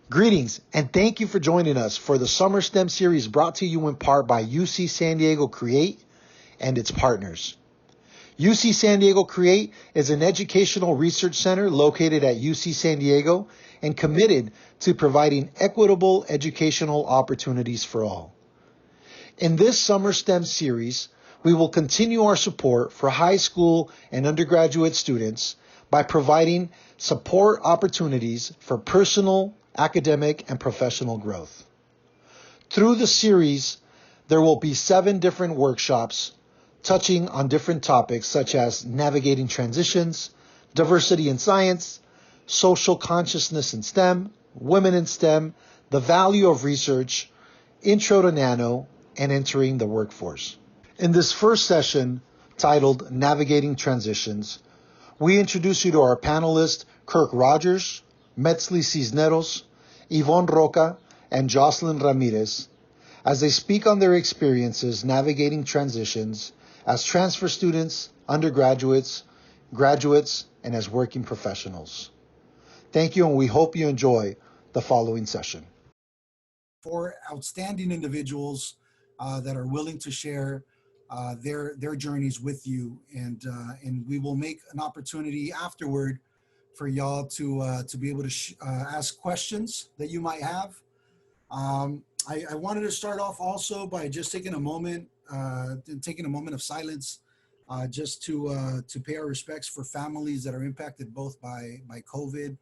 Greetings, and thank you for joining us for the Summer STEM series brought to you in part by UC San Diego Create and its partners. UC San Diego Create is an educational research center located at UC San Diego and committed to providing equitable educational opportunities for all. In this Summer STEM series, we will continue our support for high school and undergraduate students by providing support opportunities for personal, academic, and professional growth. Through the series, there will be 7 different workshops touching on different topics such as navigating transitions, diversity in science, social consciousness in STEM, women in STEM, the value of research, intro to nano, and entering the workforce. In this first session, titled Navigating Transitions, we introduce you to our panelists, Kirk Rogers, Metzli Cisneros, Yvonne Boca, and Jocely Ramirez, as they speak on their experiences navigating transitions as transfer students, undergraduates, graduates, and as working professionals. Thank you, and we hope you enjoy the following session. For outstanding individuals that are willing to share their journeys with you, and we will make an opportunity afterward for y'all to be able to ask questions that you might have. I wanted to start off also by just taking a moment of silence, just to pay our respects for families that are impacted both by COVID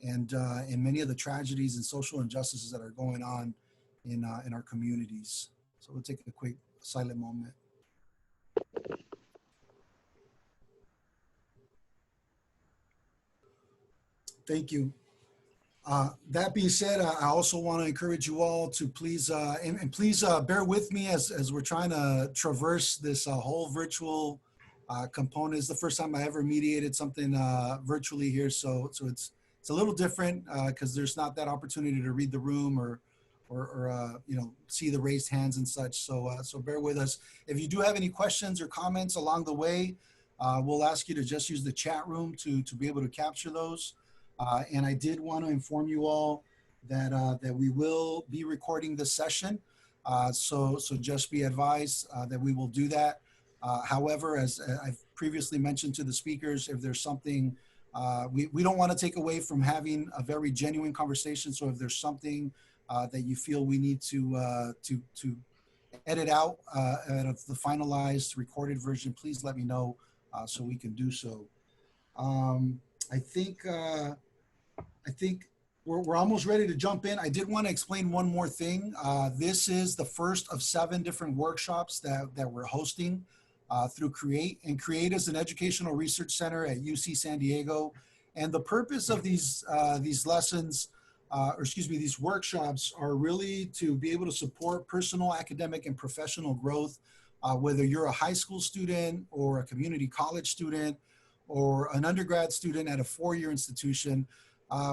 and many of the tragedies and social injustices that are going on in our communities. So we'll take a quick silent moment. Thank you. That being said, I also want to encourage you all to please, please bear with me as we're trying to traverse this whole virtual component. It's the first time I ever mediated something virtually here, so it's a little different because there's not that opportunity to read the room or see the raised hands and such. So bear with us. If you do have any questions or comments along the way, we'll ask you to just use the chat room to be able to capture those. And I did want to inform you all that we will be recording this session. So just be advised that we will do that. However, as I've previously mentioned to the speakers, if there's something, we don't want to take away from having a very genuine conversation. So if there's something that you feel we need to edit out of the finalized recorded version, please let me know so we can do so. I think we're almost ready to jump in. I did want to explain one more thing. This is the first of 7 different workshops that we're hosting through Create. And Create is an educational research center at UC San Diego. And the purpose of these lessons, these workshops are really to be able to support personal, academic, and professional growth, whether you're a high school student or a community college student or an undergrad student at a 4-year institution.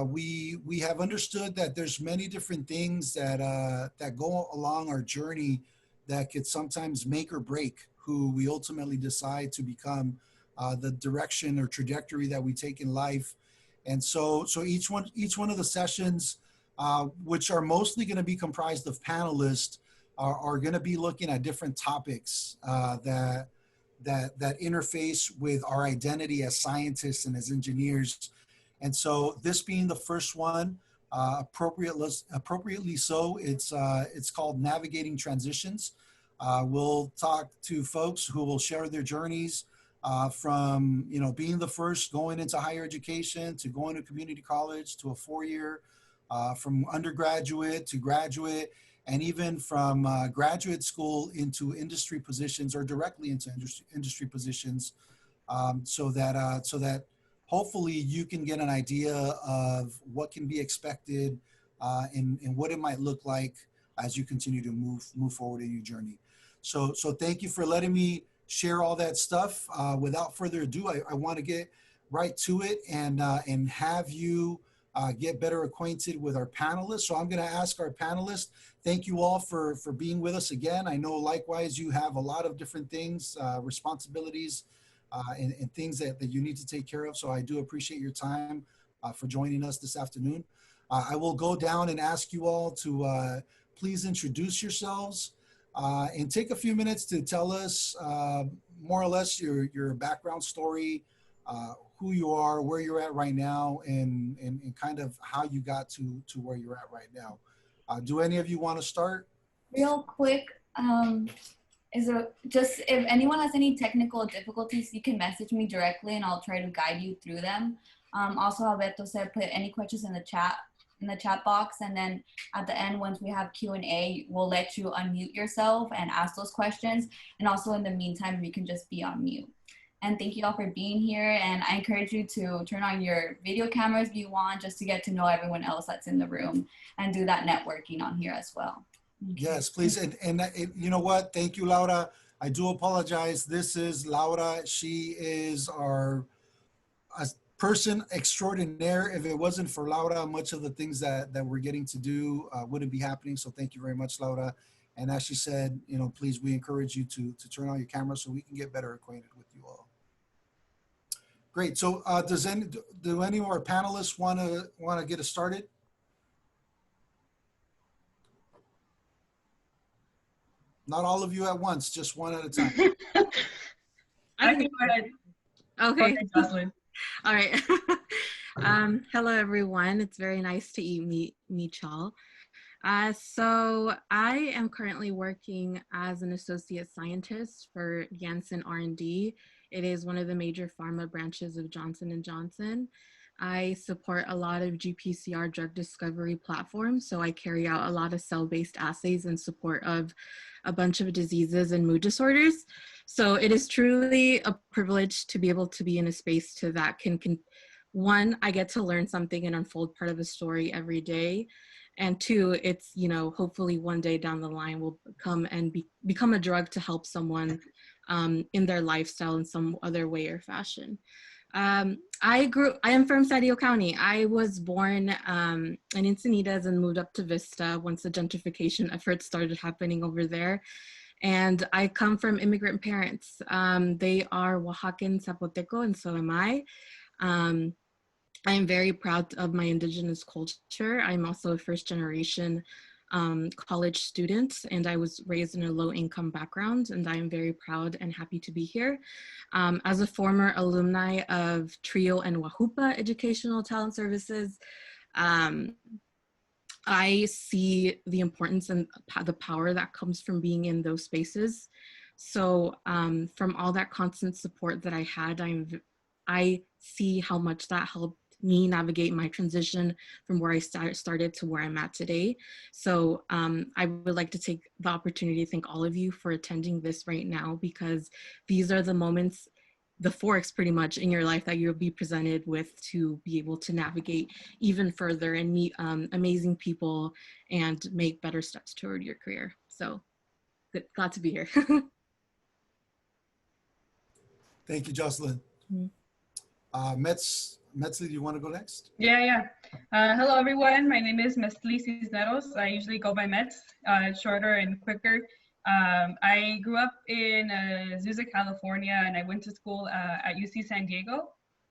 We have understood that there's many different things that go along our journey that could sometimes make or break who we ultimately decide to become, the direction or trajectory that we take in life. And so each one of the sessions, which are mostly going to be comprised of panelists, are going to be looking at different topics that interface with our identity as scientists and as engineers. And so this being the first one, appropriately so, it's called Navigating Transitions. We'll talk to folks who will share their journeys from being the first going into higher education to going to community college to a 4-year, from undergraduate to graduate, and even from graduate school into industry positions or directly into industry positions, so that hopefully you can get an idea of what can be expected and what it might look like as you continue to move forward in your journey. So thank you for letting me share all that stuff. Without further ado, I want to get right to it and have you get better acquainted with our panelists. So I'm going to ask our panelists, thank you all for being with us again. I know likewise you have a lot of different things, responsibilities, and things that you need to take care of. So I do appreciate your time for joining us this afternoon. I will go down and ask you all to please introduce yourselves and take a few minutes to tell us more or less your background story, who you are, where you're at right now, and kind of how you got to where you're at right now. Do any of you want to start? Real quick, is it just if anyone has any technical difficulties, you can message me directly and I'll try to guide you through them. Also, Alberto said put any questions in the chat box, and then at the end, once we have Q&A, we'll let you unmute yourself and ask those questions. And also in the meantime, you can just be on mute. And thank you all for being here. And I encourage you to turn on your video cameras if you want, just to get to know everyone else that's in the room and do that networking on here as well. Yes, please. And you know what? Thank you, Laura. I do apologize. This is Laura. She is our person extraordinaire. If it wasn't for Laura, much of the things that we're getting to do wouldn't be happening. So thank you very much, Laura. And as she said, you know, please, we encourage you to turn on your camera so we can get better acquainted with you all. Great. So do any of our panelists want to get us started? Not all of you at once, just one at a time. I can go ahead. Okay, Jocely. All right. Hello, everyone. It's very nice to meet y'all. So I am currently working as an associate scientist for Janssen R&D. It is one of the major pharma branches of Johnson & Johnson. I support a lot of GPCR drug discovery platforms, so I carry out a lot of cell-based assays in support of a bunch of diseases and mood disorders. So it is truly a privilege to be able to be in a space that can one, I get to learn something and unfold part of a story every day. And two, it's, you know, hopefully one day down the line will come and become a drug to help someone in their lifestyle in some other way or fashion. I am from San Diego County. I was born in Encinitas and moved up to Vista once the gentrification efforts started happening over there. And I come from immigrant parents. They are Oaxacan Zapoteco, and so am I. I am very proud of my indigenous culture. I'm also a first generation college student, and I was raised in a low income background, and I am very proud and happy to be here. As a former alumni of TRIO and WAHUPA Educational Talent Services, I see the importance and the power that comes from being in those spaces. So from all that constant support that I had, I see how much that helped me navigate my transition from where I started to where I'm at today. So I would like to take the opportunity to thank all of you for attending this right now, because these are the moments, the forks pretty much in your life that you'll be presented with to be able to navigate even further and meet amazing people and make better steps toward your career. So glad to be here. Thank you, Jocelyn. Metzli, do you want to go next? Yeah. Hello, everyone. My name is Metzli Cisneros. I usually go by Metz, shorter and quicker. I grew up in Azusa, California, and I went to school at UC San Diego.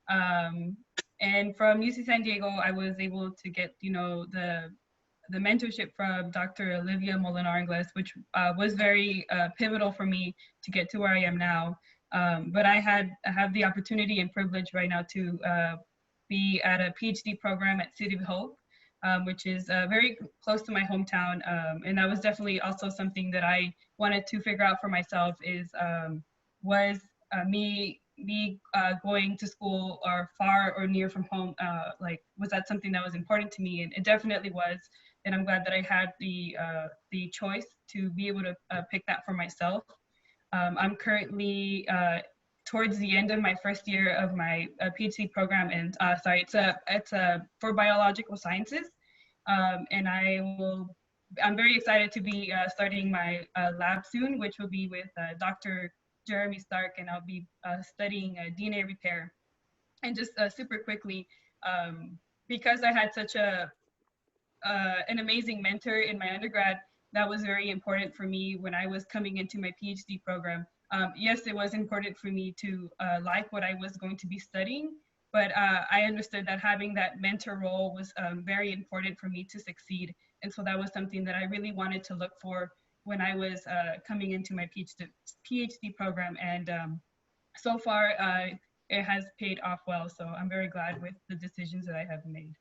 And from UC San Diego, I was able to get, you know, the mentorship from Dr. Olivia Molinar-Ingles, which was very pivotal for me to get to where I am now. But I have the opportunity and privilege right now to be at a PhD program at City of Hope, which is very close to my hometown. And that was definitely also something that I wanted to figure out for myself is, was me going to school or far or near from home, like, was that something that was important to me? And it definitely was. And I'm glad that I had the choice to be able to pick that for myself. I'm currently towards the end of my first year of my PhD program, and sorry, it's for biological sciences, and I'm very excited to be starting my lab soon, which will be with Dr. Jeremy Stark, and I'll be studying DNA repair. And just super quickly, because I had such an amazing mentor in my undergrad, that was very important for me when I was coming into my PhD program. Yes, it was important for me to like what I was going to be studying, but I understood that having that mentor role was very important for me to succeed. And so that was something that I really wanted to look for when I was coming into my PhD program. And so far, it has paid off well. So I'm very glad with the decisions that I have made.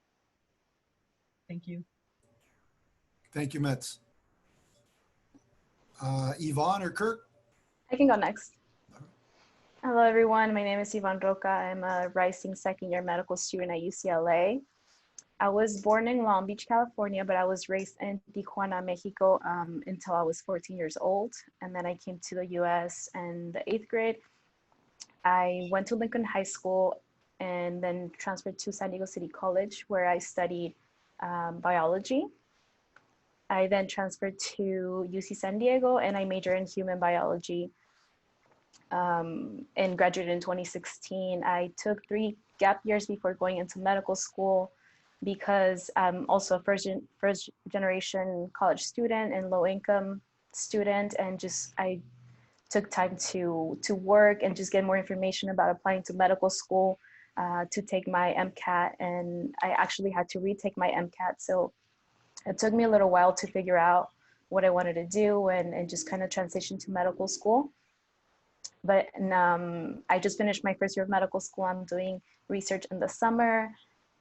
Thank you. Thank you, Metz. Yvonne or Kirk? I can go next. Hello, everyone. My name is Yvonne Boca. I'm a rising second-year medical student at UCLA. I was born in Long Beach, California, but I was raised in Tijuana, Mexico until I was 14 years old. And then I came to the US in the 8th grade. I went to Lincoln High School and then transferred to San Diego City College, where I studied biology. I then transferred to UC San Diego and I majored in human biology and graduated in 2016. I took 3 gap years before going into medical school because I'm also a first generation college student and low income student, and just I took time to work and just get more information about applying to medical school to take my MCAT, and I actually had to retake my MCAT. So it took me a little while to figure out what I wanted to do and just kind of transition to medical school. But I just finished my first year of medical school. I'm doing research in the summer,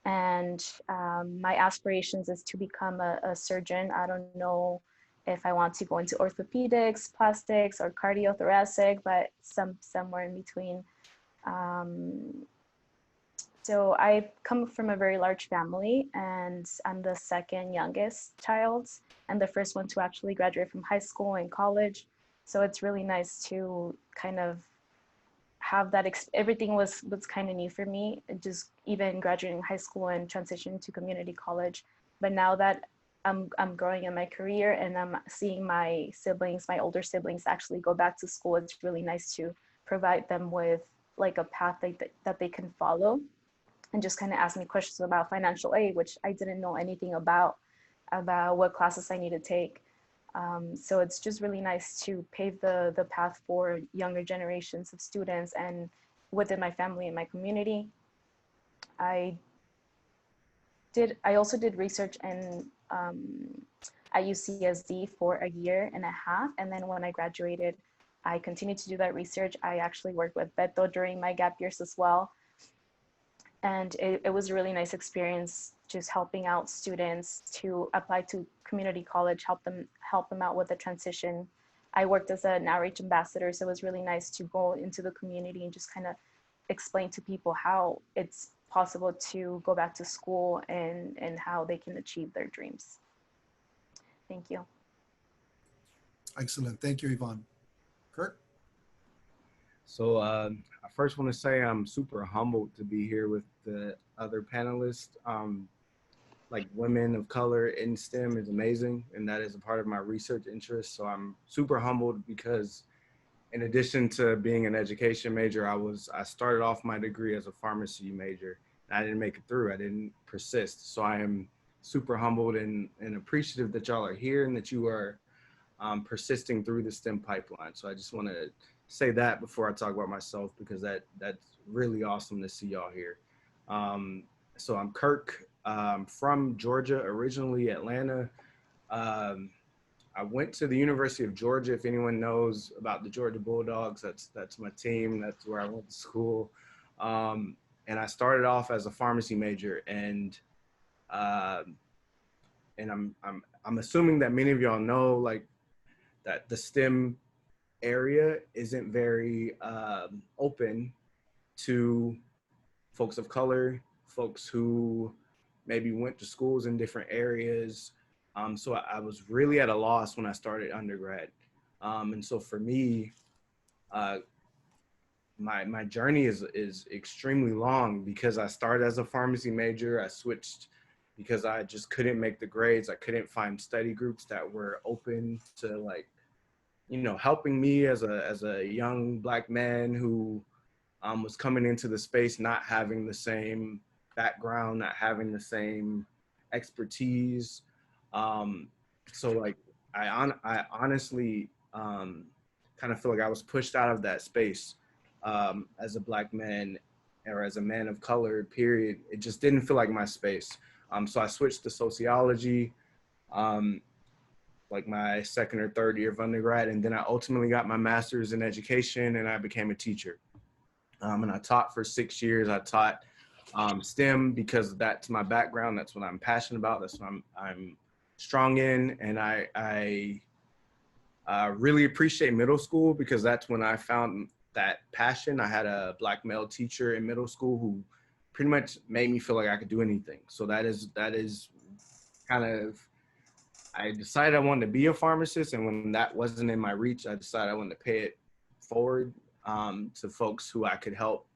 and my aspirations is to become a surgeon. I don't know if I want to go into orthopedics, plastics, or cardiothoracic, but somewhere in between. So I come from a very large family, and I'm the second youngest child and the first one to actually graduate from high school and college. So it's really nice to kind of have that. Everything was kind of new for me, just even graduating high school and transitioning to community college. But now that I'm growing in my career and I'm seeing my siblings, my older siblings, actually go back to school, it's really nice to provide them with like a path that they can follow, and just kind of ask me questions about financial aid, which I didn't know anything about what classes I need to take. So it's just really nice to pave the path for younger generations of students and within my family and my community. I also did research at UCSD for a year and a half. And then when I graduated, I continued to do that research. I actually worked with Beto during my gap years as well. And it was a really nice experience, just helping out students to apply to community college, help them out with the transition. I worked as an outreach ambassador, so it was really nice to go into the community and just kind of explain to people how it's possible to go back to school and how they can achieve their dreams. Thank you. Excellent. Thank you, Yvonne. Kirk? So I first want to say I'm super humbled to be here with the other panelists. Like women of color in STEM is amazing, and that is a part of my research interest. So I'm super humbled because in addition to being an education major, I started off my degree as a pharmacy major. And I didn't make it through. I didn't persist. So I am super humbled and appreciative that y'all are here and that you are persisting through the STEM pipeline. So I just want to say that before I talk about myself, because that's really awesome to see y'all here. So I'm Kirk, from Georgia, originally Atlanta. I went to the University of Georgia. If anyone knows about the Georgia Bulldogs, that's my team. That's where I went to school. And I started off as a pharmacy major, and I'm assuming that many of y'all know like that the STEM area isn't very open to folks of color, folks who maybe went to schools in different areas. So I was really at a loss when I started undergrad. And so for me, my journey is extremely long because I started as a pharmacy major. I switched because I just couldn't make the grades. I couldn't find study groups that were open to like, you know, helping me as a young Black man who was coming into the space not having the same background, not having the same expertise. So like I honestly kind of feel like I was pushed out of that space as a Black man or as a man of color, period, it just didn't feel like my space. So I switched to sociology, like my second or third year of undergrad, and then I ultimately got my master's in education, and I became a teacher. And I taught for 6 years. I taught STEM because that's my background. That's what I'm passionate about. That's what I'm strong in, and I really appreciate middle school because that's when I found that passion. I had a Black male teacher in middle school who pretty much made me feel like I could do anything. So that is kind of, I decided I wanted to be a pharmacist, and when that wasn't in my reach, I decided I wanted to pay it forward to folks who I could help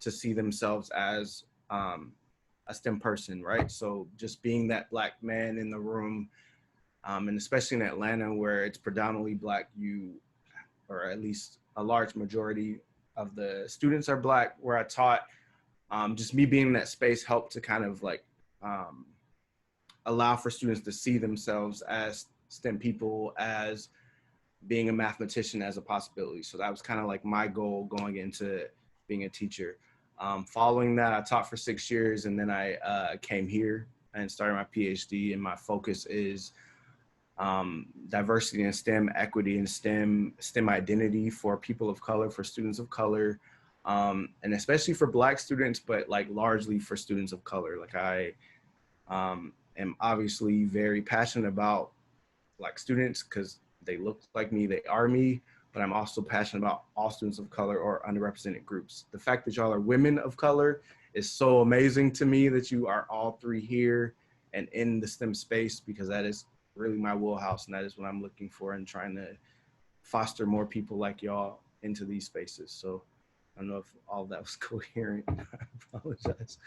to see themselves as a STEM person, right? So just being that Black man in the room, and especially in Atlanta where it's predominantly Black, or at least a large majority of the students are Black, where I taught, just me being in that space helped to kind of like allow for students to see themselves as STEM people, as being a mathematician as a possibility. So that was kind of like my goal going into being a teacher. Following that, I taught for 6 years, and then I came here and started my PhD, and my focus is diversity in STEM, equity in STEM, STEM identity for people of color, for students of color, and especially for Black students, but like largely for students of color. Like I am obviously very passionate about Black students because they look like me, they are me, but I'm also passionate about all students of color or underrepresented groups. The fact that y'all are women of color is so amazing to me, that you are all three here and in the STEM space, because that is really my wheelhouse, and that is what I'm looking for and trying to foster more people like y'all into these spaces. So I don't know if all of that was coherent. I apologize.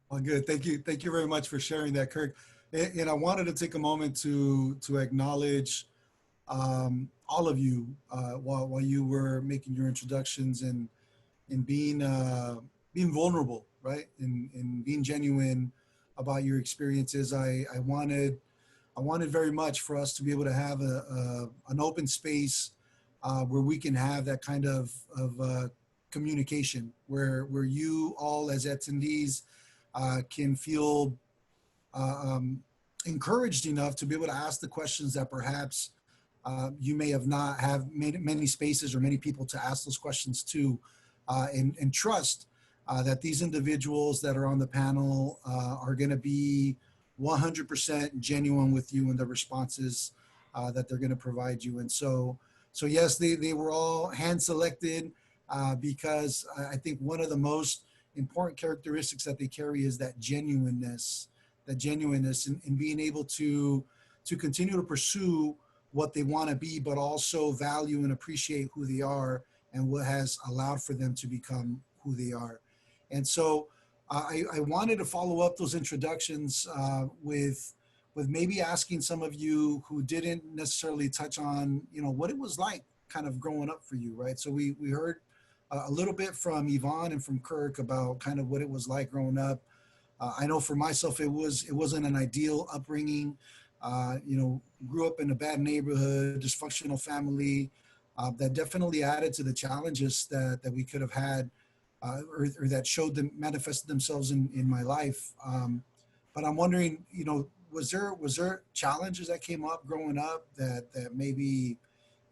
Well, good. Thank you. Thank you very much for sharing that, Kirk. And I wanted to take a moment to acknowledge all of you while you were making your introductions and being vulnerable, right? And being genuine about your experiences. I wanted very much for us to be able to have an open space where we can have that kind of communication, where you all as attendees can feel encouraged enough to be able to ask the questions that perhaps you may have not have made many spaces or many people to ask those questions to, and trust that these individuals that are on the panel are going to be 100% genuine with you in the responses that they're going to provide you. And so yes, they were all hand selected because I think one of the most important characteristics that they carry is that genuineness and being able to continue to pursue what they want to be, but also value and appreciate who they are and what has allowed for them to become who they are. And so I wanted to follow up those introductions with maybe asking some of you who didn't necessarily touch on, what it was like kind of growing up for you, right? So we heard a little bit from Yvonne and from Kirk about kind of what it was like growing up. I know for myself, it wasn't an ideal upbringing. Grew up in a bad neighborhood, dysfunctional family, that definitely added to the challenges that we could have had, or that manifested themselves in my life. But I'm wondering, was there challenges that came up growing up that maybe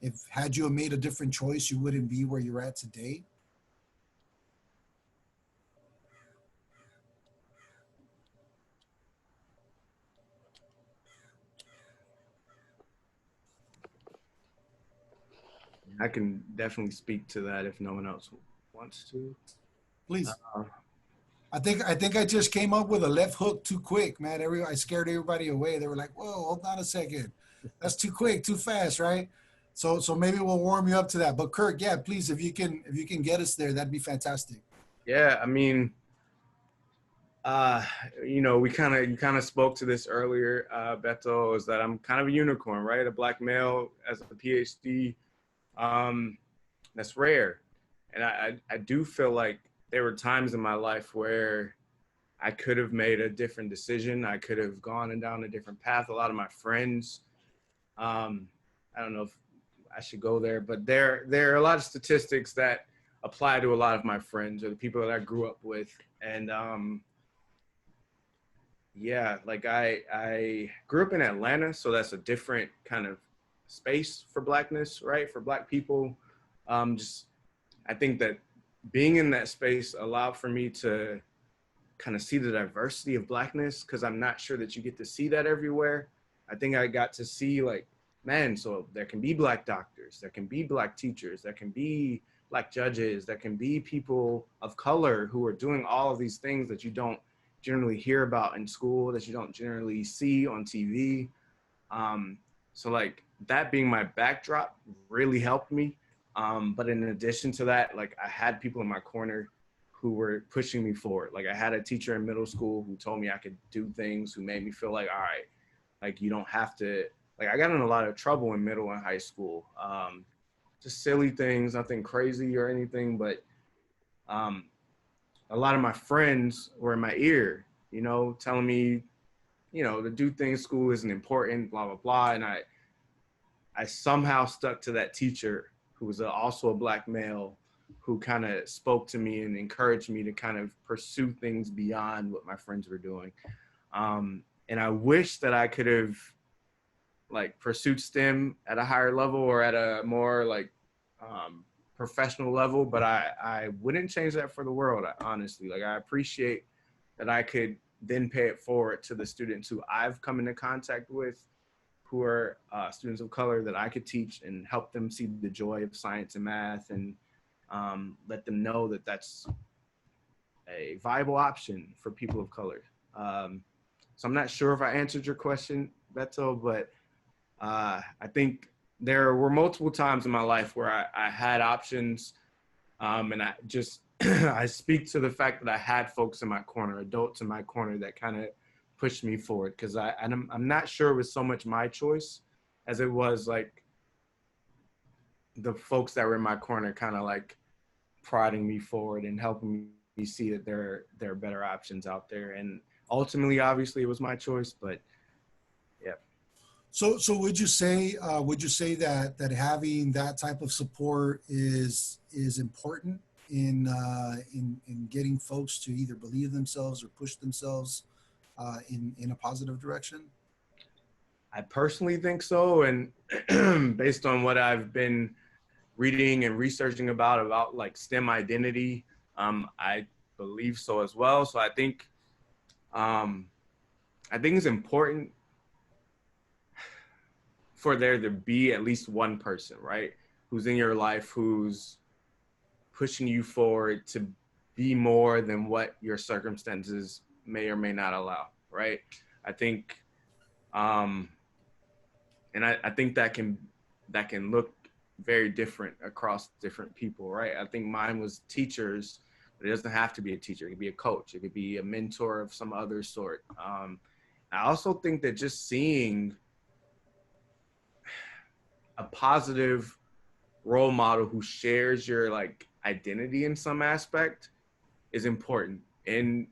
if had you made a different choice, you wouldn't be where you're at today? I can definitely speak to that if no one else wants to. Please. I think I just came up with a left hook too quick, man. I scared everybody away. They were like, "Whoa, hold on a second, that's too quick, too fast, right?" So maybe we'll warm you up to that. But Kirk, yeah, please, if you can get us there, that'd be fantastic. Yeah, I mean, you kind of spoke to this earlier, Beto, is that I'm kind of a unicorn, right? A Black male as a PhD. That's rare. And I do feel like there were times in my life where I could have made a different decision. I could have gone down a different path. A lot of my friends, I don't know if I should go there, but there are a lot of statistics that apply to a lot of my friends or the people that I grew up with. And yeah, like I grew up in Atlanta, so that's a different kind of space for Blackness, right? For Black people. Just I think that being in that space allowed for me to kind of see the diversity of Blackness, because I'm not sure that you get to see that everywhere. I think I got to see like, man, so there can be Black doctors, there can be Black teachers, there can be Black judges, there can be people of color who are doing all of these things that you don't generally hear about in school, that you don't generally see on TV. So like that being my backdrop really helped me. But in addition to that, like I had people in my corner who were pushing me forward. Like I had a teacher in middle school who told me I could do things, who made me feel like, all right, like you don't have to, like I got in a lot of trouble in middle and high school. Just silly things, nothing crazy or anything, but a lot of my friends were in my ear, you know, telling me, you know, to do things, school isn't important, blah, blah, blah. And I somehow stuck to that teacher who was also a Black male, who kind of spoke to me and encouraged me to kind of pursue things beyond what my friends were doing. And I wish that I could have like pursued STEM at a higher level or at a more like professional level, but I wouldn't change that for the world, honestly. Like I appreciate that I could then pay it forward to the students who I've come into contact with, who are students of color, that I could teach and help them see the joy of science and math, and let them know that that's a viable option for people of color. So I'm not sure if I answered your question, Beto, but I think there were multiple times in my life where I had options, and I just, I speak to the fact that I had folks in my corner, adults in my corner that kind of pushed me forward, because I'm not sure it was so much my choice as it was like the folks that were in my corner kind of like prodding me forward and helping me see that there are better options out there. And ultimately, obviously, it was my choice, but yeah. So would you say that having that type of support is important in getting folks to either believe themselves or push themselves in a positive direction? I personally think so, and based on what I've been reading and researching about like STEM identity, I believe so as well. So I think it's important for there to be at least one person, right, who's in your life, who's pushing you forward to be more than what your circumstances may or may not allow, right? I think, and I think that can look very different across different people, right? I think mine was teachers, but it doesn't have to be a teacher. It could be a coach. It could be a mentor of some other sort. I also think that just seeing a positive role model who shares your like identity in some aspect is important in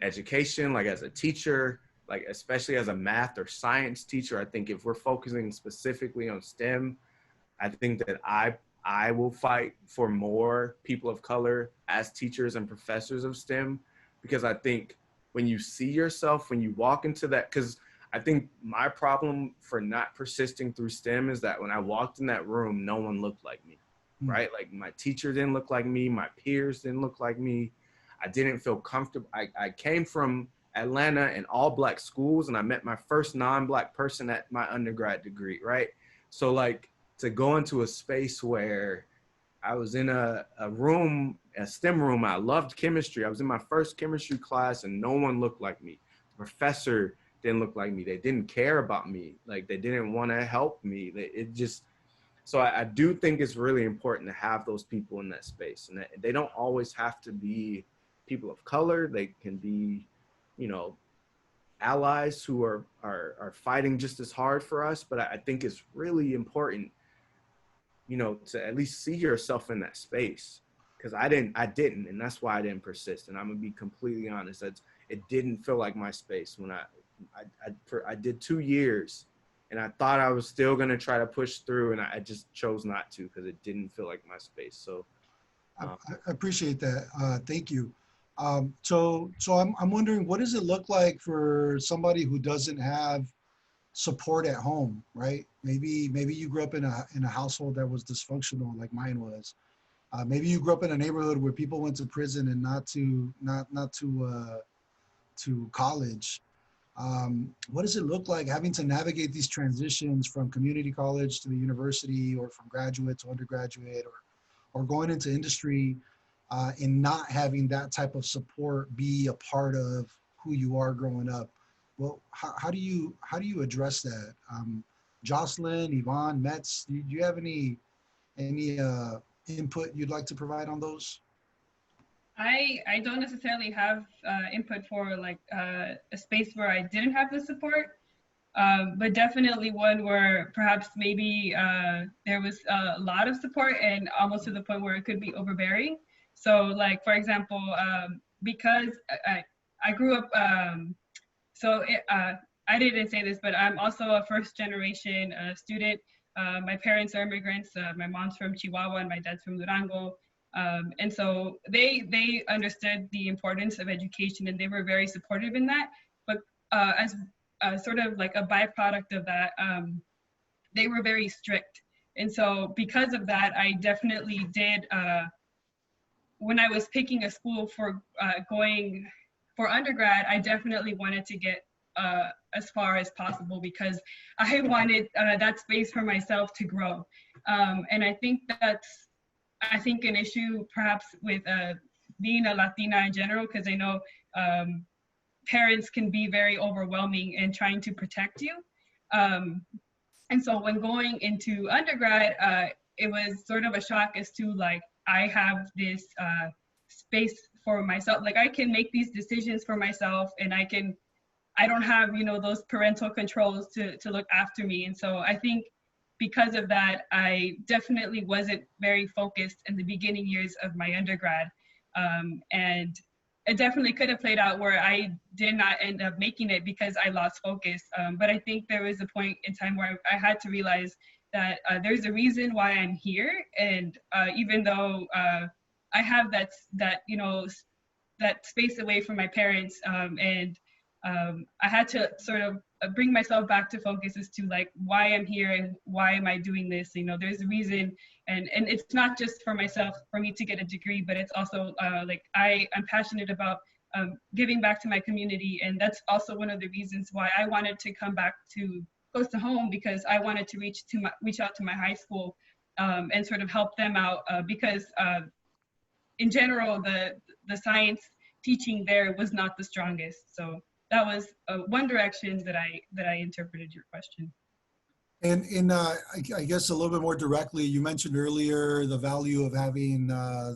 education, like as a teacher, like especially as a math or science teacher. I think if we're focusing specifically on STEM, I think that I will fight for more people of color as teachers and professors of STEM, because I think when you see yourself, when you walk into that, because I think my problem for not persisting through STEM is that when I walked in that room, no one looked like me, right? Like my teacher didn't look like me, my peers didn't look like me. I didn't feel comfortable. I came from Atlanta and all Black schools, and I met my first non-Black person at my undergrad degree, right? So like to go into a space where I was in a room, a STEM room, I loved chemistry. I was in my first chemistry class and no one looked like me. The professor didn't look like me. They didn't care about me. Like they didn't want to help me. It just, so I do think it's really important to have those people in that space, and they don't always have to be people of color. They can be, you know, allies who are fighting just as hard for us. But I think it's really important, you know, to at least see yourself in that space, because I didn't, and that's why I didn't persist. And I'm gonna be completely honest, that it didn't feel like my space when I did 2 years And I thought I was still going to try to push through, and I just chose not to because it didn't feel like my space. So I appreciate that. Thank you. So I'm wondering, what does it look like for somebody who doesn't have support at home, right? Maybe you grew up in a household that was dysfunctional, like mine was. Maybe you grew up in a neighborhood where people went to prison and not to college. What does it look like having to navigate these transitions from community college to the university, or from graduate to undergraduate, or going into industry, and not having that type of support be a part of who you are growing up? Well, how do you address that? Jocelyn, Yvonne, Metz, do you have any input you'd like to provide on those? I don't necessarily have input for like a space where I didn't have the support, but definitely one where perhaps maybe there was a lot of support and almost to the point where it could be overbearing. So like, for example, because I grew up, I didn't say this, but I'm also a first generation student. My parents are immigrants. My mom's from Chihuahua and my dad's from Durango. And so they understood the importance of education, and they were very supportive in that. But as sort of like a byproduct of that, they were very strict. And so because of that, I definitely did, when I was picking a school for going for undergrad, I definitely wanted to get as far as possible because I wanted that space for myself to grow. And I think that's, an issue perhaps with being a Latina in general, because I know parents can be very overwhelming in trying to protect you. And so when going into undergrad, it was sort of a shock as to like, I have this space for myself. Like I can make these decisions for myself, and I don't have, those parental controls to look after me. And so I think because of that, I definitely wasn't very focused in the beginning years of my undergrad. And it definitely could have played out where I did not end up making it because I lost focus. But I think there was a point in time where I had to realize that there's a reason why I'm here. And even though I have that space away from my parents, and I had to sort of bring myself back to focus as to like why I'm here and why am I doing this. There's a reason, and it's not just for myself, for me to get a degree, but it's also like I'm passionate about giving back to my community, and that's also one of the reasons why I wanted to come back to close to home, because I wanted to reach out to my high school and sort of help them out because in general the science teaching there was not the strongest. So that was one direction that I interpreted your question. And I guess a little bit more directly, you mentioned earlier the value of having a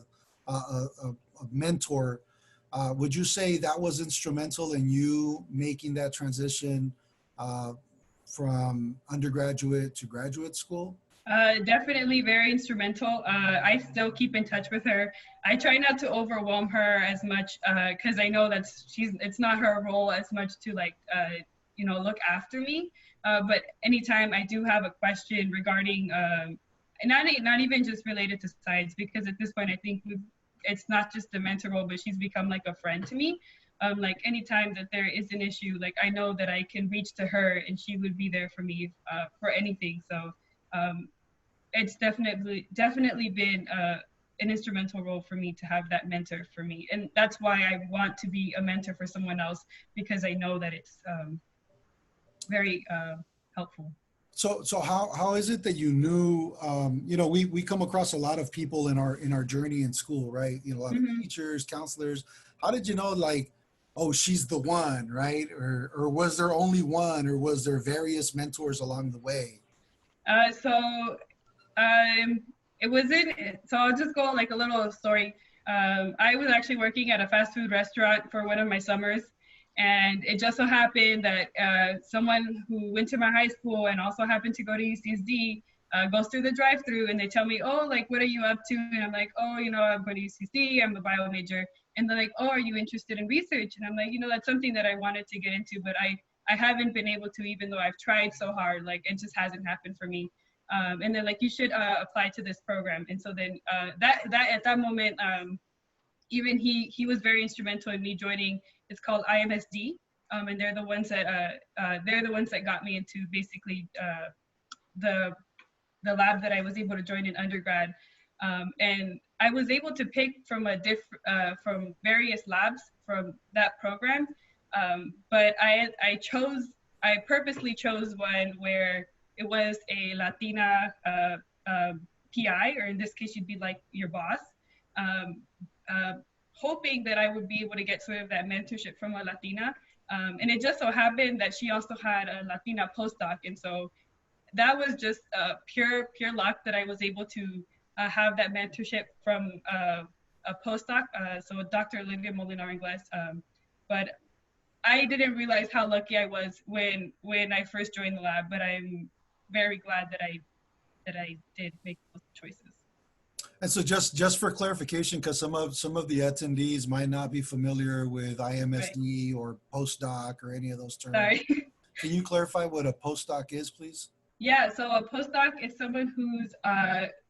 mentor. Would you say that was instrumental in you making that transition from undergraduate to graduate school? Definitely very instrumental. I still keep in touch with her. I try not to overwhelm her as much because I know it's not her role as much to like, look after me. But anytime I do have a question regarding, not even just related to science, because at this point I think it's not just a mentor role, but she's become like a friend to me. Like anytime that there is an issue, like I know that I can reach to her and she would be there for me for anything. So it's definitely been an instrumental role for me to have that mentor for me. And that's why I want to be a mentor for someone else, because I know that it's very helpful. So how is it that you knew, we come across a lot of people in our journey in school, right? A lot of teachers, counselors. How did you know, like, oh, she's the one, right? Or was there only one, or was there various mentors along the way? It wasn't, so I'll just go like a little story. I was actually working at a fast food restaurant for one of my summers. And it just so happened that someone who went to my high school and also happened to go to UCSD goes through the drive-through, and they tell me, oh, like, what are you up to? And I'm like, oh, I'm going to UCSD, I'm a bio major. And they're like, oh, are you interested in research? And I'm like, that's something that I wanted to get into, but I I haven't been able to, even though I've tried so hard, like it just hasn't happened for me. And they're like, you should apply to this program. And so then that at that moment, even he was very instrumental in me joining. It's called IMSD, and they're the ones that got me into basically the lab that I was able to join in undergrad. And I was able to pick from from various labs from that program, but I purposely chose one where it was a Latina PI, or in this case, you'd be like your boss, um, hoping that I would be able to get sort of that mentorship from a Latina. And it just so happened that she also had a Latina postdoc, and so that was just pure luck that I was able to have that mentorship from a postdoc, so Dr. Olivia Molinar Ingles. But I didn't realize how lucky I was when I first joined the lab. But I'm very glad that I did make those choices. And so just for clarification, because some of the attendees might not be familiar with IMSD or postdoc or any of those terms. Sorry. Can you clarify what a postdoc is, please? Yeah, so a postdoc is someone who's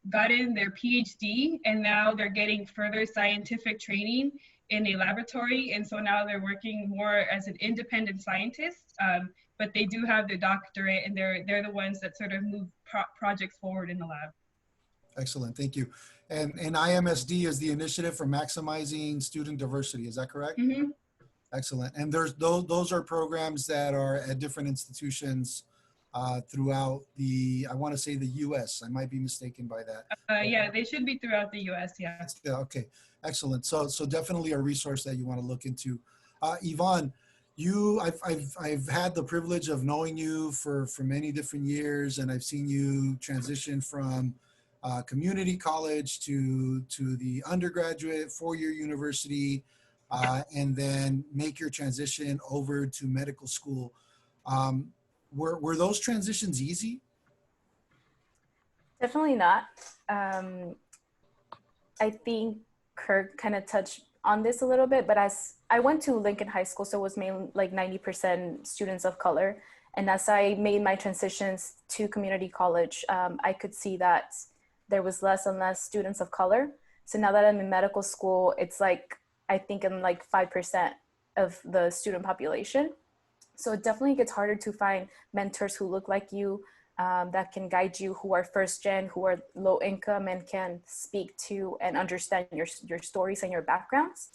gotten their PhD and now they're getting further scientific training in a laboratory. And so now they're working more as an independent scientist, but they do have their doctorate, and they're the ones that sort of move projects forward in the lab. Excellent, thank you. And IMSD is the Initiative for Maximizing Student Diversity, is that correct? Mm-hmm. Excellent. And those are programs that are at different institutions throughout I want to say the U.S. I might be mistaken by that. Yeah, they should be throughout the U.S. Yeah. Okay, excellent. So definitely a resource that you want to look into. Yvonne, I've had the privilege of knowing you for many different years, and I've seen you transition from community college to the undergraduate 4-year university, and then make your transition over to medical school. Were those transitions easy? Definitely not. I think Kirk kind of touched on this a little bit, but as I went to Lincoln High School, so it was mainly like 90% students of color. And as I made my transitions to community college, I could see that there was less and less students of color. So now that I'm in medical school, it's like, I think I'm like 5% of the student population. So it definitely gets harder to find mentors who look like you, that can guide you, who are first gen, who are low income, and can speak to and understand your stories and your backgrounds.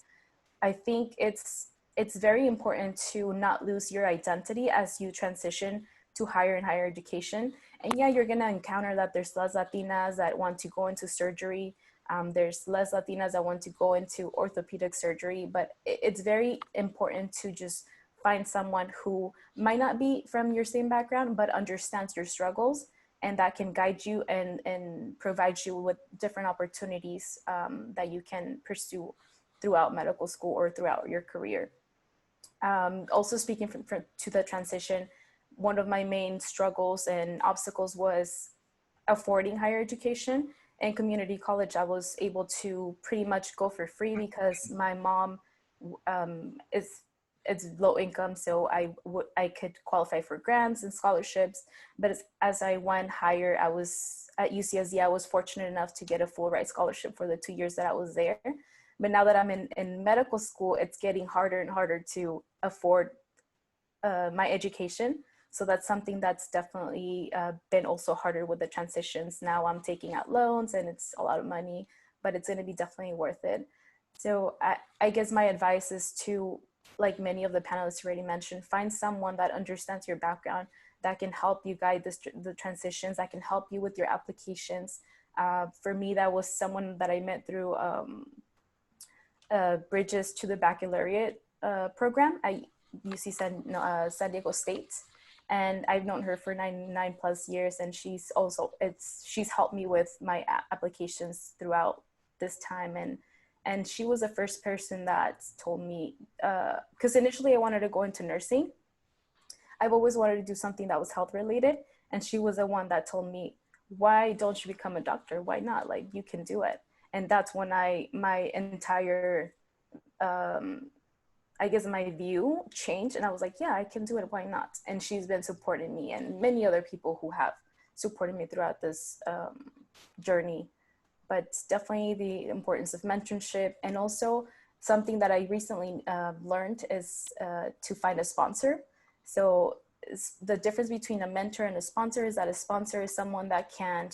I think it's very important to not lose your identity as you transition to higher and higher education. And yeah, you're gonna encounter that there's less Latinas that want to go into surgery. There's less Latinas that want to go into orthopedic surgery, but it's very important to just find someone who might not be from your same background, but understands your struggles, and that can guide you and provide you with different opportunities that you can pursue throughout medical school or throughout your career. Also speaking to the transition, one of my main struggles and obstacles was affording higher education. In community college, I was able to pretty much go for free because my mom it's low income, so I could qualify for grants and scholarships. But as I went higher, I was at UCSD. I was fortunate enough to get a full ride scholarship for the 2 years that I was there. But now that I'm in medical school, it's getting harder and harder to afford my education. So that's something that's definitely been also harder with the transitions. Now I'm taking out loans and it's a lot of money, but it's going to be definitely worth it. So I guess my advice is to, like many of the panelists already mentioned, find someone that understands your background, that can help you guide the transitions, that can help you with your applications. For me, that was someone that I met through Bridges to the Baccalaureate program at UC San Diego State. And I've known her for nine plus years, and she's helped me with my applications throughout this time. And she was the first person that told me, because initially I wanted to go into nursing. I've always wanted to do something that was health related. And she was the one that told me, why don't you become a doctor? Why not? Like, you can do it. And that's when my entire I guess my view changed, and I was like, yeah, I can do it. Why not? And she's been supporting me, and many other people who have supported me throughout this journey. But definitely the importance of mentorship, and also something that I recently learned is to find a sponsor. So the difference between a mentor and a sponsor is that a sponsor is someone that can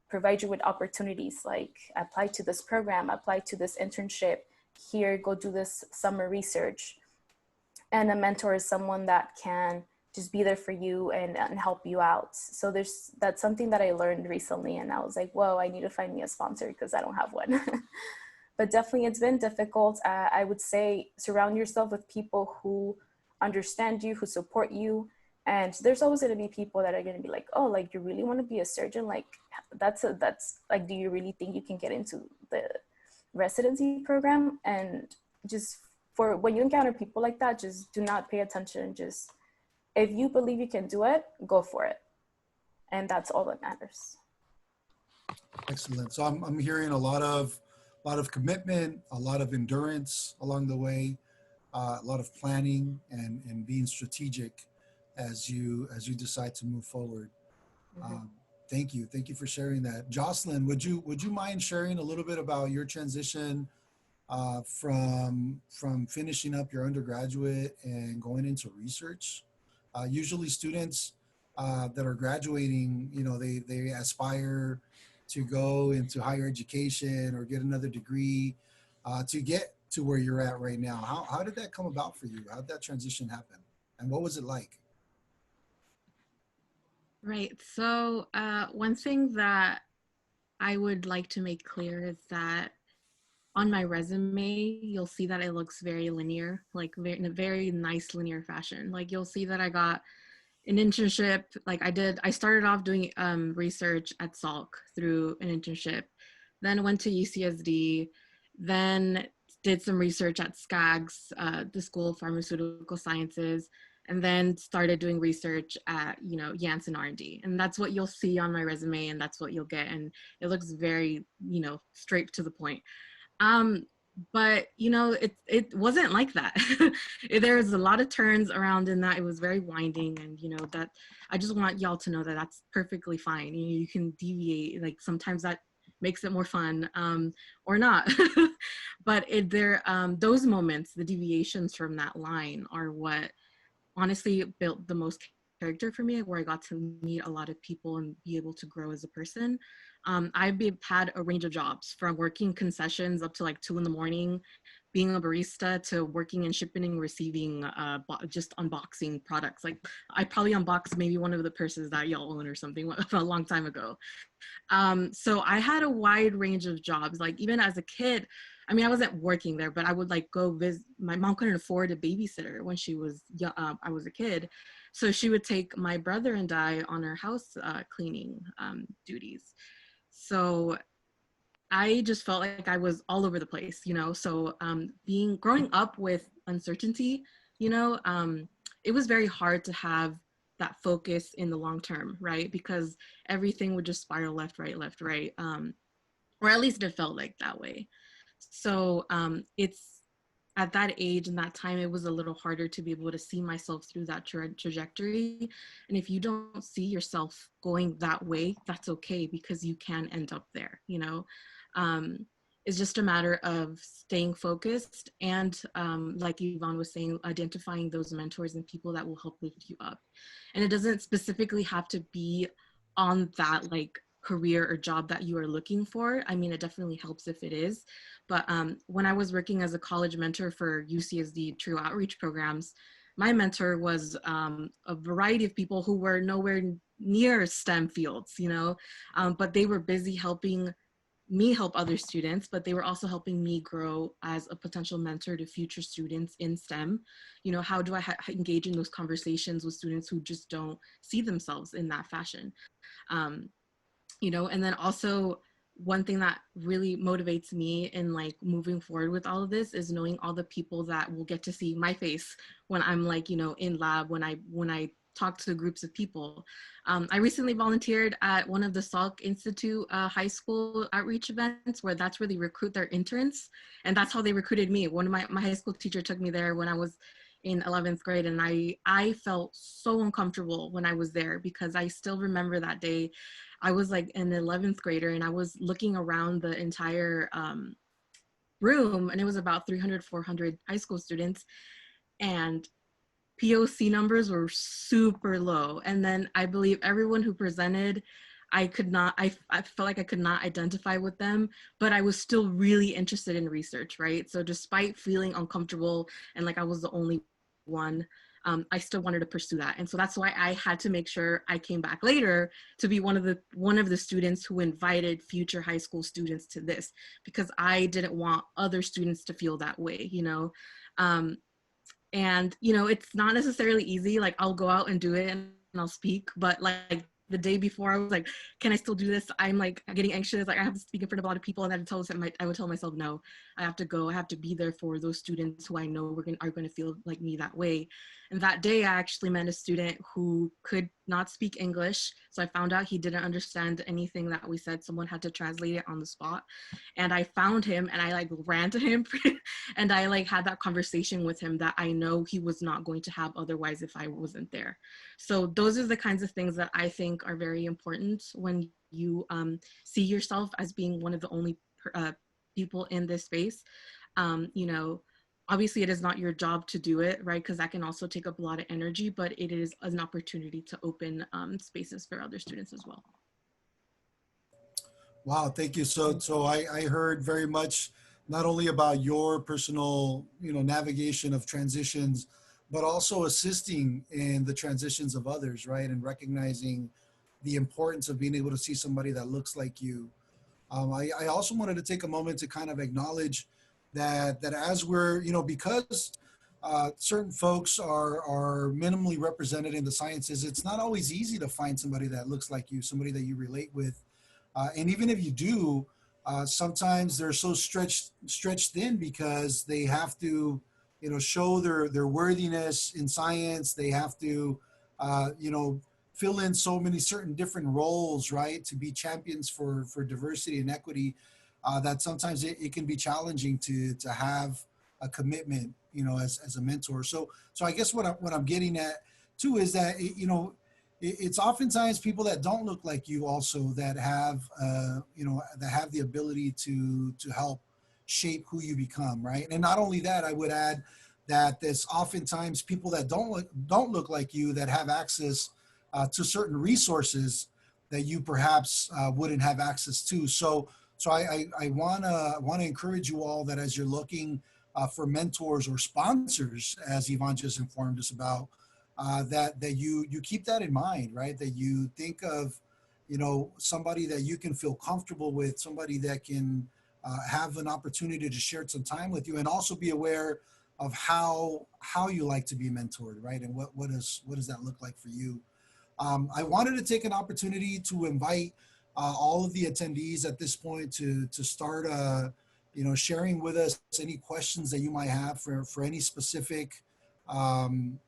provide you with opportunities, like apply to this program, apply to this internship, here, go do this summer research. And a mentor is someone that can just be there for you and help you out. So that's something that I learned recently, and I was like, whoa, I need to find me a sponsor because I don't have one. But definitely it's been difficult. I would say surround yourself with people who understand you, who support you. And there's always going to be people that are going to be like, oh, like, you really want to be a surgeon? Like, that's like, do you really think you can get into the residency program? And just for when you encounter people like that, just do not pay attention. Just, if you believe you can do it, go for it. And that's all that matters. Excellent. So I'm hearing a lot of commitment, a lot of endurance along the way, a lot of planning and being strategic as you decide to move forward. Thank you for sharing that. Jocelyn, would you mind sharing a little bit about your transition from finishing up your undergraduate and going into research? Usually students that are graduating, you know, they aspire to go into higher education or get another degree to get to where you're at right now. How did that come about for you? How did that transition happen? And what was it like? Right. So one thing that I would like to make clear is that on my resume, you'll see that it looks very linear, like in a very nice linear fashion. Like you'll see that I got an internship. Like I started off doing research at Salk through an internship, then went to UCSD, then did some research at SCAGS, the School of Pharmaceutical Sciences, and then started doing research at, you know, Janssen R&D. And that's what you'll see on my resume, and that's what you'll get. And it looks very, you know, straight to the point. But you know, it wasn't like that. There's a lot of turns around in that. It was very winding, and you know, that I just want y'all to know that that's perfectly fine. You can deviate, like sometimes that makes it more fun, or not. But those moments, the deviations from that line are what honestly built the most character for me, where I got to meet a lot of people and be able to grow as a person. I've had a range of jobs, from working concessions up to like 2 in.the.morning, being a barista, to working in shipping and receiving, just unboxing products. Like I probably unboxed maybe one of the purses that y'all own or something a long time ago. So I had a wide range of jobs. Like even as a kid, I mean, I wasn't working there, but I would like go visit. My mom couldn't afford a babysitter when she was young, I was a kid. So she would take my brother and I on her house cleaning duties. So I just felt like I was all over the place, you know? So growing up with uncertainty, you know, it was very hard to have that focus in the long term, right? Because everything would just spiral left, right, or at least it felt like that way. So it's at that age and that time, it was a little harder to be able to see myself through that trajectory. And if you don't see yourself going that way, that's okay, because you can end up there, you know? It's just a matter of staying focused and like Yvonne was saying, identifying those mentors and people that will help lift you up. And it doesn't specifically have to be on that like career or job that you are looking for. I mean, it definitely helps if it is. But when I was working as a college mentor for UCSD True Outreach programs, my mentor was a variety of people who were nowhere near STEM fields, you know, but they were busy helping me help other students, but they were also helping me grow as a potential mentor to future students in STEM. You know, how do I engage in those conversations with students who just don't see themselves in that fashion? You know, and then also one thing that really motivates me in like moving forward with all of this is knowing all the people that will get to see my face when I'm like, you know, in lab, when I talk to groups of people. I recently volunteered at one of the Salk Institute high school outreach events, where that's where they recruit their interns. And that's how they recruited me. One of my high school teacher took me there when I was in 11th grade, and I felt so uncomfortable when I was there, because I still remember that day. I was like an 11th grader, and I was looking around the entire room, and it was about 300, 400 high school students, and POC numbers were super low. And then I believe everyone who presented, I felt like I could not identify with them, but I was still really interested in research, right? So despite feeling uncomfortable and like I was the only one, I still wanted to pursue that. And so that's why I had to make sure I came back later to be one of the students who invited future high school students to this, because I didn't want other students to feel that way, you know? And, you know, it's not necessarily easy. Like, I'll go out and do it and I'll speak, but like the day before I was like, can I still do this? I'm like getting anxious. Like, I have to speak in front of a lot of people, and I would tell myself, no, I have to go. I have to be there for those students who I know are going to feel like me that way. And that day I actually met a student who could not speak English. So I found out he didn't understand anything that we said. Someone had to translate it on the spot. And I found him and I like ran to him and I like had that conversation with him that I know he was not going to have otherwise if I wasn't there. So those are the kinds of things that I think are very important when you see yourself as being one of the only people in this space. You know, obviously it is not your job to do it, right? Because that can also take up a lot of energy, but it is an opportunity to open spaces for other students as well. Wow, thank you. So I heard very much not only about your personal, you know, navigation of transitions, but also assisting in the transitions of others, right? And recognizing the importance of being able to see somebody that looks like you. I also wanted to take a moment to kind of acknowledge that as we're, you know, because certain folks are minimally represented in the sciences, it's not always easy to find somebody that looks like you, somebody that you relate with. And even if you do, sometimes they're so stretched thin because they have to, you know, show their worthiness in science. They have to, you know, fill in so many certain different roles, right, to be champions for diversity and equity, that sometimes it can be challenging to have a commitment, you know, as a mentor. So I guess what I'm getting at too is that, you know, it's oftentimes people that don't look like you also that have, you know, that have the ability to help shape who you become, right? And not only that, I would add that there's oftentimes people that don't look like you that have access to certain resources that you perhaps wouldn't have access to. So I wanna encourage you all that as you're looking for mentors or sponsors, as Yvonne just informed us about, that you keep that in mind, right? That you think of, you know, somebody that you can feel comfortable with, somebody that can have an opportunity to share some time with you, and also be aware of how you like to be mentored, right? And what does that look like for you? I wanted to take an opportunity to invite all of the attendees at this point to start, you know, sharing with us any questions that you might have for any specific panelist,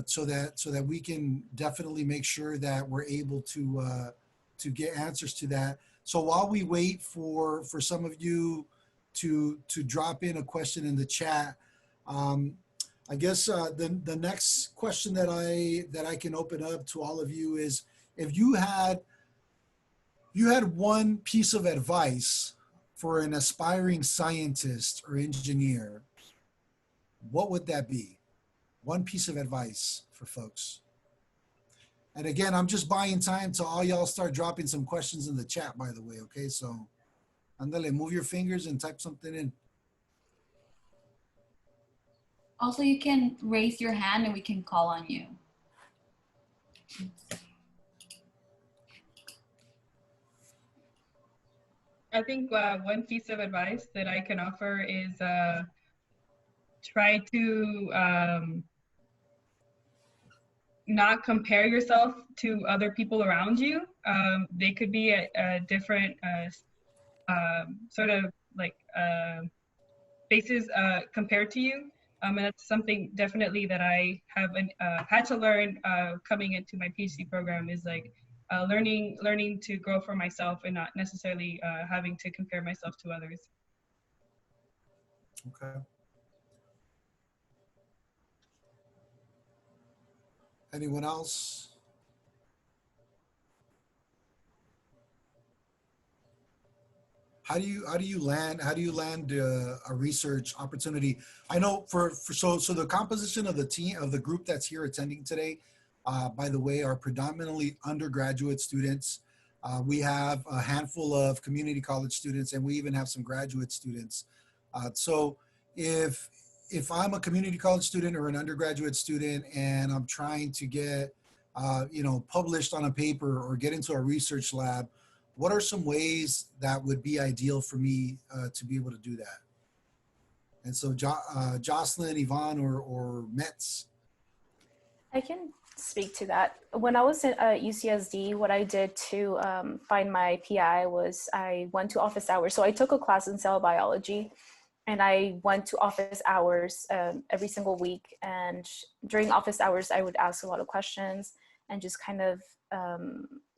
so that we can definitely make sure that we're able to get answers to that. So while we wait for some of you to drop in a question in the chat, I guess the next question that I can open up to all of you is, if you had one piece of advice for an aspiring scientist or engineer, what would that be? One piece of advice for folks. And again, I'm just buying time till all y'all start dropping some questions in the chat, by the way, okay? So, andale, move your fingers and type something in. Also, you can raise your hand and we can call on you. I think one piece of advice that I can offer is try to not compare yourself to other people around you. They could be at different sort of like bases compared to you. And that's something definitely that I have had to learn coming into my PhD program is like learning to grow for myself and not necessarily having to compare myself to others. Okay. Anyone else? How do you land a research opportunity? I know so the composition of the team of the group that's here attending today, by the way, are predominantly undergraduate students. We have a handful of community college students, and we even have some graduate students. So if I'm a community college student or an undergraduate student, and I'm trying to get published on a paper or get into a research lab, what are some ways that would be ideal for me to be able to do that? And so Jocelyn, Yvonne, or Metz. I can speak to that. When I was at UCSD, what I did to find my PI was I went to office hours. So I took a class in cell biology, and I went to office hours every single week. And during office hours, I would ask a lot of questions and just kind of,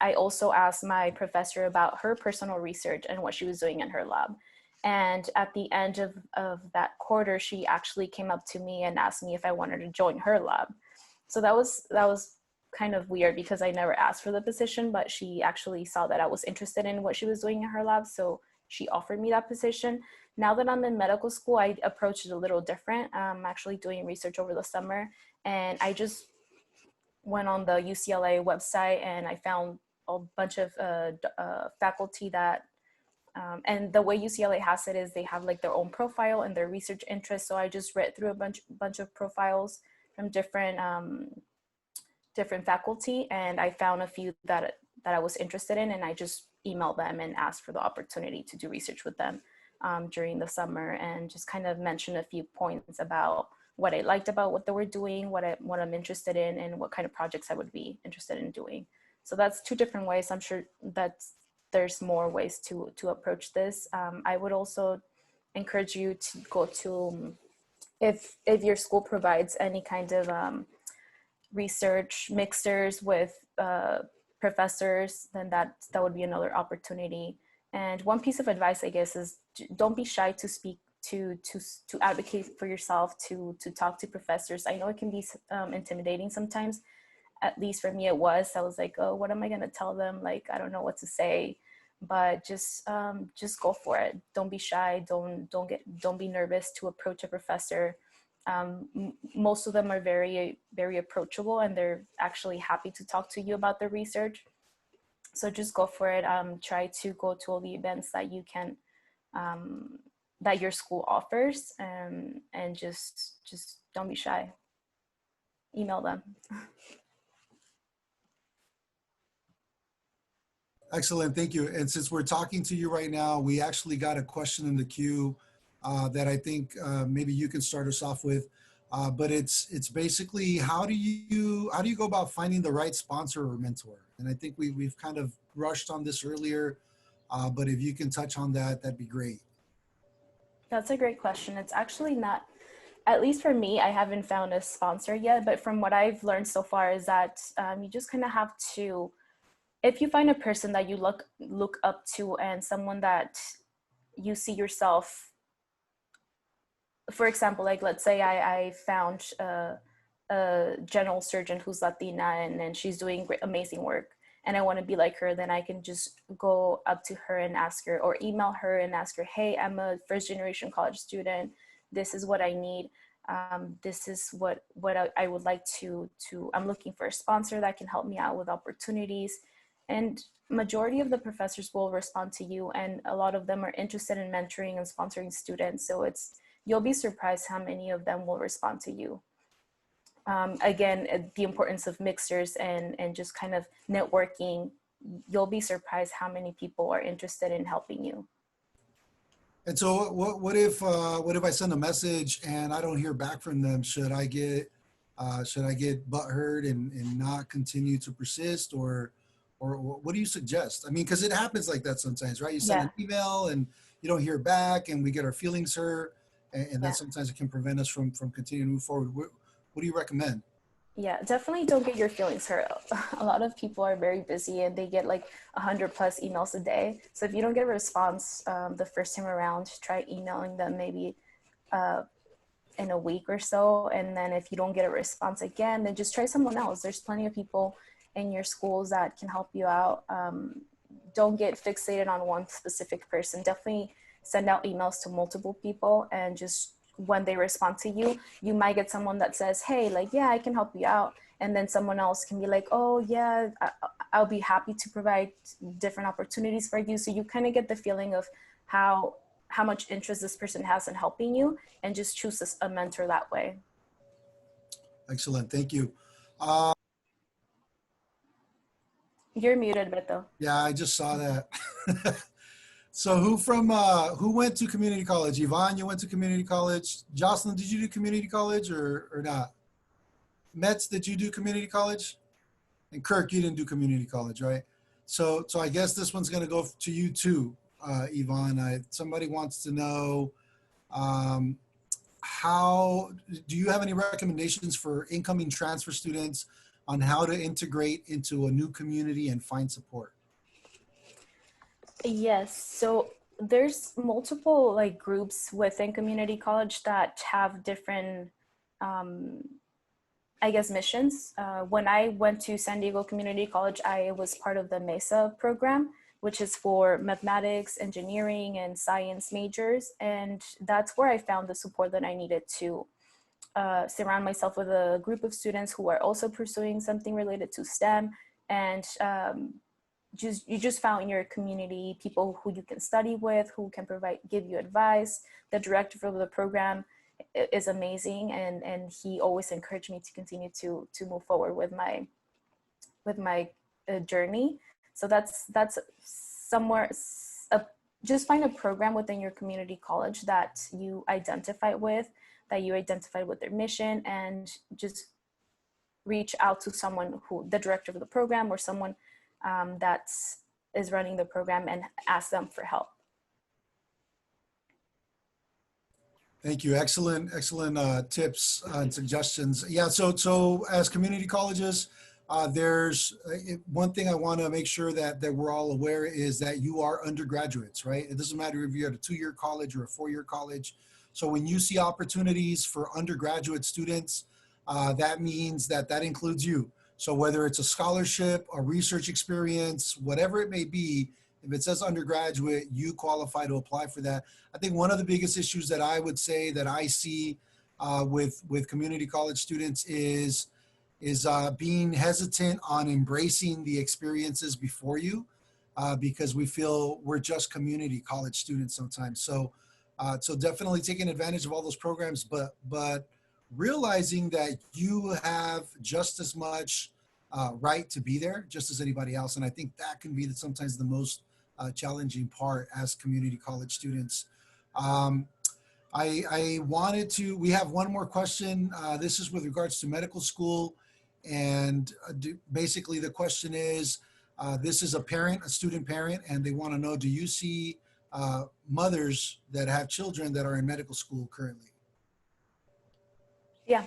I also asked my professor about her personal research and what she was doing in her lab. And at the end of that quarter, she actually came up to me and asked me if I wanted to join her lab. So that was kind of weird because I never asked for the position, but she actually saw that I was interested in what she was doing in her lab. So she offered me that position. Now that I'm in medical school, I approach it a little different. I'm actually doing research over the summer, and I just went on the UCLA website and I found a bunch of faculty that, and the way UCLA has it is they have like their own profile and their research interests. So I just read through a bunch of profiles from different faculty, and I found a few that I was interested in, and I just emailed them and asked for the opportunity to do research with them during the summer, and just kind of mention a few points about what I liked about what they were doing, what I'm interested in, and what kind of projects I would be interested in doing. So that's two different ways. I'm sure that there's more ways to approach this. I would also encourage you to go to, if your school provides any kind of research mixers with professors, then that would be another opportunity. And one piece of advice, I guess, is don't be shy to speak, to advocate for yourself, to talk to professors. I know it can be intimidating sometimes. At least for me it was. I was like, oh, what am I going to tell them? Like, I don't know what to say. But just go for it. Don't be shy. Don't be nervous to approach a professor. Most of them are very, very approachable, and they're actually happy to talk to you about their research. So just go for it. Try to go to all the events that you can, that your school offers, and just don't be shy. Email them. Excellent, thank you. And since we're talking to you right now, we actually got a question in the queue that I think maybe you can start us off with. But it's basically, how do you go about finding the right sponsor or mentor? And I think we've kind of brushed on this earlier, but if you can touch on that, that'd be great. That's a great question. It's actually not, at least for me, I haven't found a sponsor yet, but from what I've learned so far is that you just kind of have to, if you find a person that you look up to and someone that you see yourself, for example, like let's say I found a general surgeon who's Latina and she's doing great, amazing work, and I want to be like her, then I can just go up to her and ask her, or email her and ask her, hey, I'm a first generation college student. This is what I need. This is what I would like to, I'm looking for a sponsor that can help me out with opportunities. And majority of the professors will respond to you, and a lot of them are interested in mentoring and sponsoring students. So you'll be surprised how many of them will respond to you. Again, the importance of mixers and just kind of networking, you'll be surprised how many people are interested in helping you. And so what if I send a message and I don't hear back from them? Should I get butthurt and not continue to persist, or what do you suggest? I mean, because it happens like that sometimes, right? You send an email and you don't hear back, and we get our feelings hurt. and Yeah. that sometimes it can prevent us from continuing to move forward. What do you recommend? Yeah, definitely don't get your feelings hurt. A lot of people are very busy and they get like 100 plus emails a day. So if you don't get a response the first time around, try emailing them maybe in a week or so. And then if you don't get a response again, then just try someone else. There's plenty of people in your schools that can help you out. Don't get fixated on one specific person. Definitely send out emails to multiple people, and just when they respond to you, you might get someone that says, hey, like, yeah, I can help you out. And then someone else can be like, oh yeah, I'll be happy to provide different opportunities for you. So you kind of get the feeling of how much interest this person has in helping you, and just choose a mentor that way. Excellent, thank you. You're muted, Beto. Yeah, I just saw that. So who went to community college? Yvonne, you went to community college. Jocely, did you do community college or not? Metz, did you do community college? And Kirk, you didn't do community college, right? So I guess this one's going to go to you too, Yvonne. Somebody wants to know, how do you have any recommendations for incoming transfer students on how to integrate into a new community and find support? Yes, so there's multiple like groups within community college that have different I guess missions. When I went to San Diego Community College, I was part of the MESA program, which is for mathematics, engineering, and science majors. And that's where I found the support that I needed to surround myself with a group of students who are also pursuing something related to STEM. And you just found in your community people who you can study with, who can give you advice. The director of the program is amazing, and he always encouraged me to continue to move forward with my journey. So that's somewhere, just find a program within your community college that you identify with their mission, and just reach out to someone the director of the program, or someone that is running the program, and ask them for help. Thank you. Excellent tips and suggestions. Yeah, so as community colleges, there's one thing I want to make sure that we're all aware is that you are undergraduates, right? It doesn't matter if you're at a 2-year college or a 4-year college. So when you see opportunities for undergraduate students, that means that includes you. So whether it's a scholarship, a research experience, whatever it may be, if it says undergraduate, you qualify to apply for that. I think one of the biggest issues that I would say that I see with community college students is being hesitant on embracing the experiences before you, because we feel we're just community college students sometimes. So definitely taking advantage of all those programs, but realizing that you have just as much right to be there just as anybody else. And I think that can be sometimes the most challenging part as community college students. I wanted to, we have one more question. This is with regards to medical school. And basically the question is, this is a student parent, and they want to know, do you see mothers that have children that are in medical school currently? Yeah.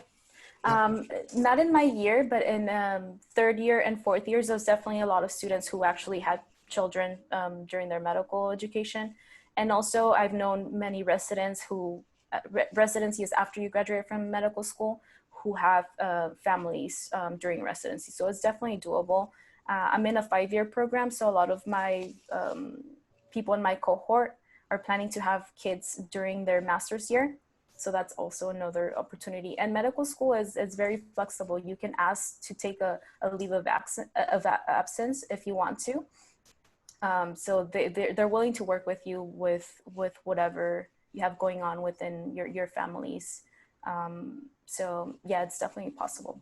Not in my year, but in 3rd year and 4th years, there's definitely a lot of students who actually had children during their medical education. And also I've known many residents who, residency is after you graduate from medical school, who have families during residency. So it's definitely doable. I'm in a 5-year program, so a lot of my people in my cohort are planning to have kids during their master's year. So that's also another opportunity. And medical school is very flexible. You can ask to take a leave of absence if you want to. So they're willing to work with you with whatever you have going on within your families. So yeah, it's definitely possible.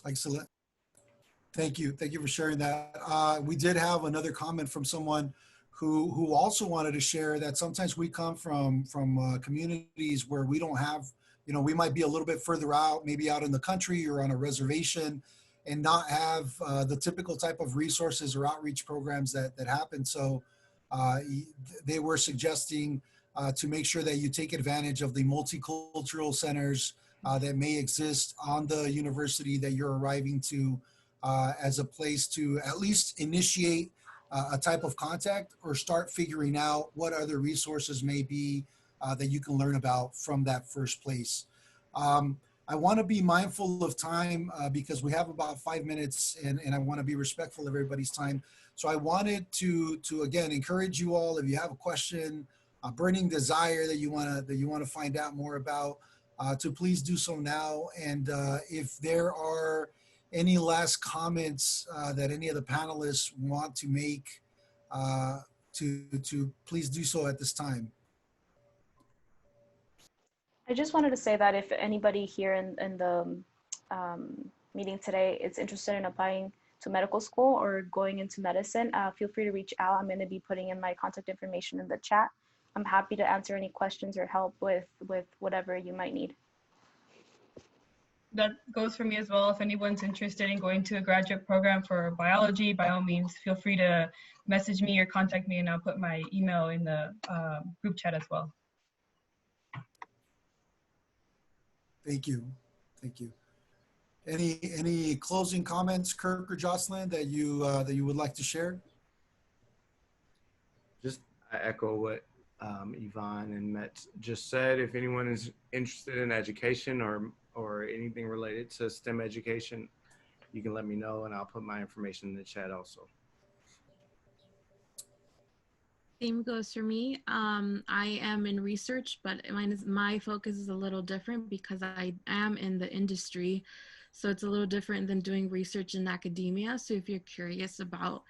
Excellent. Thank you. Thank you for sharing that. We did have another comment from someone who also wanted to share that sometimes we come from communities where we don't have, we might be a little bit further out, maybe out in the country or on a reservation, and not have the typical type of resources or outreach programs that happen. So they were suggesting to make sure that you take advantage of the multicultural centers that may exist on the university that you're arriving to, as a place to at least initiate a type of contact or start figuring out what other resources may be that you can learn about from that first place. I want to be mindful of time because we have about 5 minutes, and I want to be respectful of everybody's time. So I wanted to again encourage you all, if you have a question, a burning desire that you want to find out more about, to please do so now. And if there are any last comments that any of the panelists want to make, to please do so at this time. I just wanted to say that if anybody here in the meeting today is interested in applying to medical school or going into medicine, feel free to reach out. I'm going to be putting in my contact information in the chat. I'm happy to answer any questions or help with whatever you might need. That goes for me as well. If anyone's interested in going to a graduate program for biology, by all means, feel free to message me or contact me, and I'll put my email in the group chat as well. Thank you. Thank you. Any closing comments, Kirk or Jocely, that you would like to share? Just I echo what Yvonne and Metz just said. If anyone is interested in education or anything related to STEM education, you can let me know, and I'll put my information in the chat also. Same goes for me. I am in research, but my focus is a little different because I am in the industry. So it's a little different than doing research in academia. So if you're curious about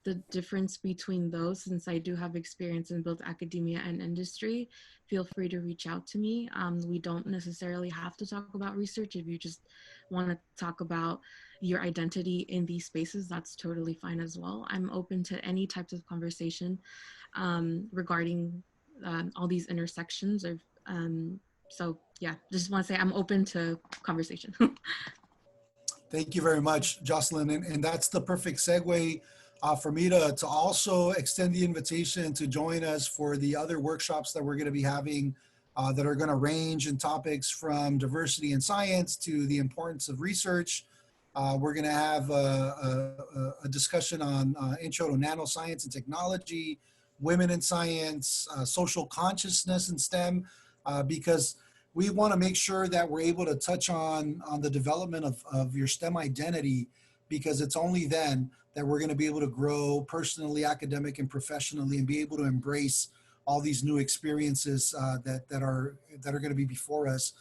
the difference between those, since I do have experience in both academia and industry, feel free to reach out to me. We don't necessarily have to talk about research. If you just want to talk about your identity in these spaces, that's totally fine as well. I'm open to any types of conversation regarding all these intersections of, so yeah, just want to say I'm open to conversation. Thank you very much, Jocely. And that's the perfect segue for me to also extend the invitation to join us for the other workshops that we're going to be having that are going to range in topics from diversity in science to the importance of research. We're going to have a discussion on intro to nanoscience and technology, women in science, social consciousness in STEM, because we want to make sure that we're able to touch on the development of your STEM identity, because it's only then that we're going to be able to grow personally, academic, and professionally, and be able to embrace all these new experiences that are going to be before us.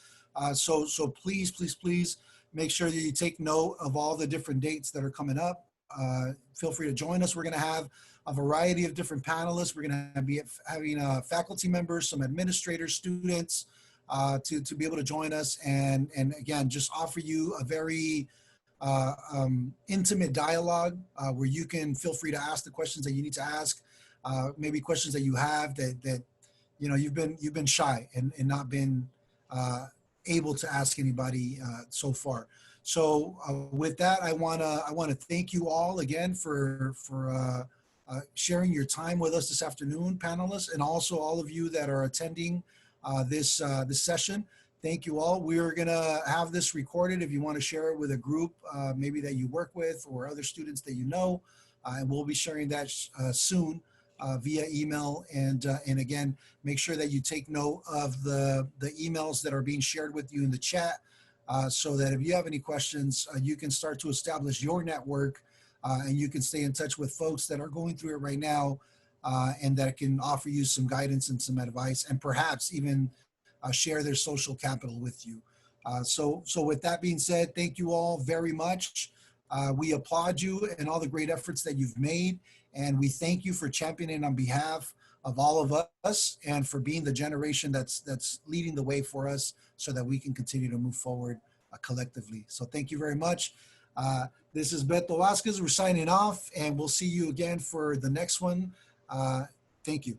So please make sure that you take note of all the different dates that are coming up. Feel free to join us. We're going to have a variety of different panelists. We're going to be having faculty members, some administrators, students, to be able to join us, and again, just offer you a very intimate dialogue where you can feel free to ask the questions that you need to ask, maybe questions that you have that you know you've been shy and not been able to ask anybody so far. So with that, I wanna thank you all again for sharing your time with us this afternoon, panelists, and also all of you that are attending this session. Thank you all. We are gonna have this recorded if you want to share it with a group maybe that you work with or other students that you know, and we'll be sharing that soon via email. And again, make sure that you take note of the emails that are being shared with you in the chat, so that if you have any questions, you can start to establish your network, and you can stay in touch with folks that are going through it right now, and that can offer you some guidance and some advice, and perhaps even share their social capital with you. So with that being said, thank you all very much. We applaud you and all the great efforts that you've made, and we thank you for championing on behalf of all of us and for being the generation that's leading the way for us so that we can continue to move forward collectively. So thank you very much. This is Beto Vasquez. We're signing off, and we'll see you again for the next one. Thank you.